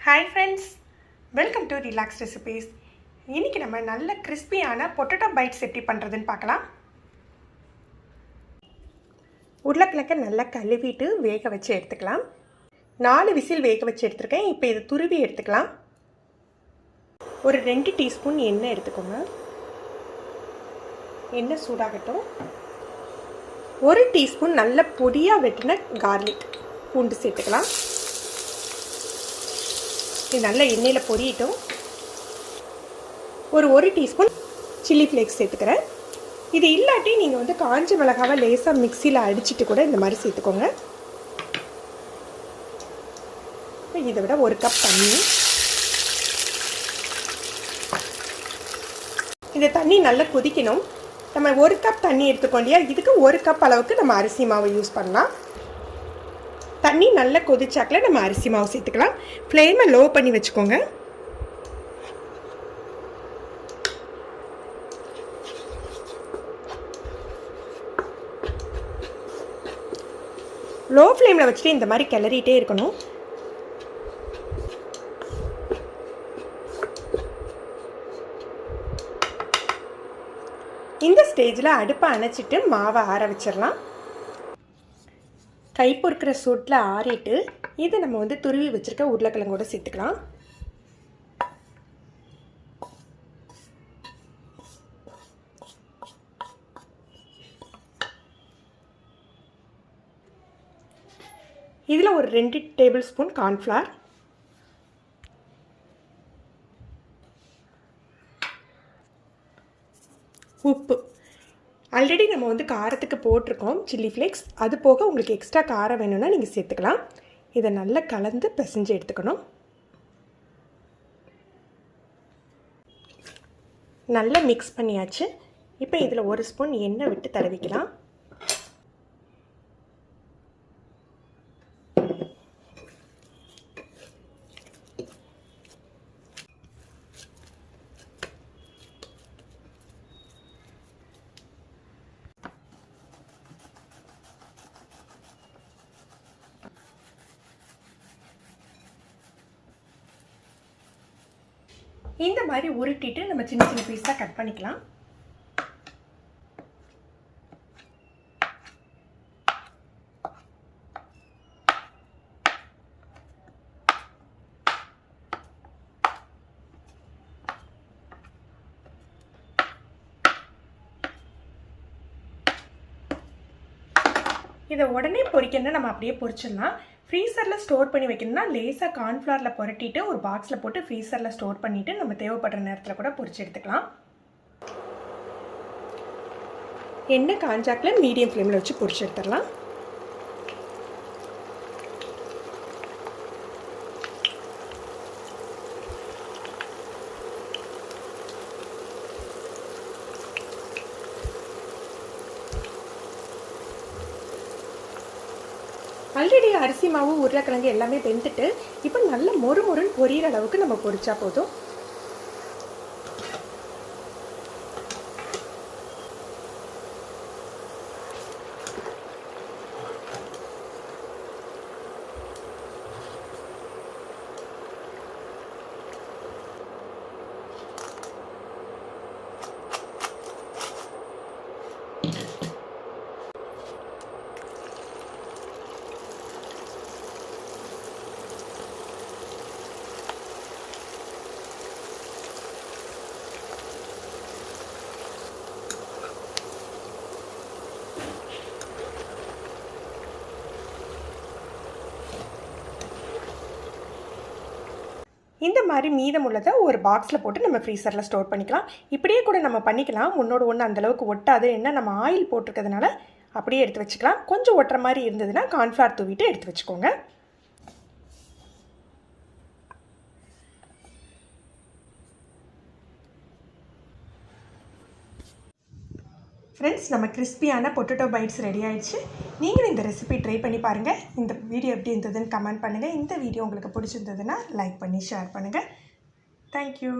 Hi friends, welcome to Relaxed Recipes. இன்னைக்கு நம்ம நல்ல கிறிஸ்பியான பொட்டேட்டோ பைட்ஸ் எப்படி பண்றதுன்னு பார்க்கலாம். உருளைக்கிழங்கை நல்லா கழுவிட்டு வேக வச்சு எடுத்துக்கலாம். 4 விசில் வேக வச்சு எடுத்துருக்கேன். இப்போ இதை துருவி எடுத்துக்கலாம். ஒரு 2 டீஸ்பூன் எண்ணெய் எடுத்துக்கோங்க. எண்ணெய் சூடாகட்டும். 1 டீஸ்பூன் நல்ல பொடியாக வெட்டின கார்லிக் பூண்டு சேர்த்துக்கலாம். இது நல்ல எண்ணெயில் பொரியட்டும். ஒரு டீஸ்பூன் சில்லி ஃப்ளேக்ஸ் சேர்த்துக்கிறேன். இது இல்லாட்டி நீங்கள் காஞ்ச மிளகாவை லேசாக மிக்சியில் அடிச்சுட்டு கூட இந்த மாதிரி சேர்த்துக்கோங்க. இதை விட 1 கப் தண்ணி. இந்த தண்ணி நல்லா கொதிக்கணும். நம்ம 1 கப் தண்ணி எடுத்துக்கொண்டியா, இதுக்கு 1 கப் அளவுக்கு நம்ம அரிசி மாவு யூஸ் பண்ணலாம். தண்ணி நல்லா கொதிச்சாக்கில் நம்ம அரிசி மாவு சேர்த்துக்கலாம். ஃப்ளேமை லோ பண்ணி வச்சுக்கோங்க. லோ ஃப்ளேமில் வச்சுட்டு இந்த மாதிரி கிளறிட்டே இருக்கணும். இந்த ஸ்டேஜில் அடுப்பை அணைச்சிட்டு மாவை ஆற வச்சிடலாம். கை பொறுக்கிற சூட்டில் ஆறிட்டு இதை நம்ம துருவி வச்சுருக்க உருளைக்கிழங்கோடு சேர்த்துக்கலாம். இதில் ஒரு 2 டேபிள் ஸ்பூன் கார்ன்ஃப்ளவர், உப்பு. ஆல்ரெடி நம்ம காரத்துக்கு போட்டிருக்கோம் சில்லி ஃப்ளேக்ஸ். அது போக உங்களுக்கு எக்ஸ்ட்ரா காரம் வேணும்னா நீங்கள் சேர்த்துக்கலாம். இதை நல்லா கலந்து பிசைஞ்சு எடுத்துக்கணும். நல்லா மிக்ஸ் பண்ணியாச்சு. இப்போ இதில் 1 ஸ்பூன் எண்ணெய் விட்டு தடவிக்கலாம். இந்த மாதிரி உருட்டிட்டு நம்ம சின்ன சின்ன பீஸாக கட் பண்ணிக்கலாம். இதை உடனே பொரிக்கணும்னா நம்ம அப்படியே பொரிச்சிடலாம். ஃப்ரீசரில் ஸ்டோர் பண்ணி வைக்கணும்னா லேசாக கார்ன்ஃப்ளவரில் புரட்டிட்டு ஒரு பாக்ஸில் போட்டு ஃப்ரீசரில் ஸ்டோர் பண்ணிவிட்டு நம்ம தேவைப்படுற நேரத்தில் கூட பொரிச்சு எடுத்துக்கலாம். எண்ணெய் காஞ்சாக்கில் மீடியம் ஃப்ளேமில் வச்சு பொரிச்சு எடுத்துடலாம். ஆல்ரெடி அரிசி மாவு உருளைக்கிழங்கு எல்லாமே வெந்துட்டு இப்போ நல்ல மொறுமொறுன்னு பொரியிற அளவுக்கு நம்ம பொரிச்சா போதும். இந்த மாதிரி மீதம் உள்ளதை ஒரு பாக்ஸில் போட்டு நம்ம ஃப்ரீசரில் ஸ்டோர் பண்ணிக்கலாம். இப்படியே கூட நம்ம பண்ணிக்கலாம். ஒன்றோட ஒன்று அந்தளவுக்கு ஒட்டாது. என்ன நம்ம ஆயில் போட்டிருக்கிறதுனால அப்படியே எடுத்து வச்சுக்கலாம். கொஞ்சம் ஒட்டுற மாதிரி இருந்ததுன்னா கார்ன்ஃப்ளவர் தூவிட்டு எடுத்து வச்சுக்கோங்க. ஃப்ரெண்ட்ஸ், நம்ம கிறிஸ்பியான பொட்டேட்டோ பைட்ஸ் ரெடி ஆகிடுச்சு. நீங்களும் இந்த ரெசிபி ட்ரை பண்ணி பாருங்கள். இந்த வீடியோ எப்படி இருந்ததுன்னு கமெண்ட் பண்ணுங்கள். இந்த வீடியோ உங்களுக்கு பிடிச்சிருந்ததுன்னா லைக் பண்ணி ஷேர் பண்ணுங்கள். தேங்க்யூ.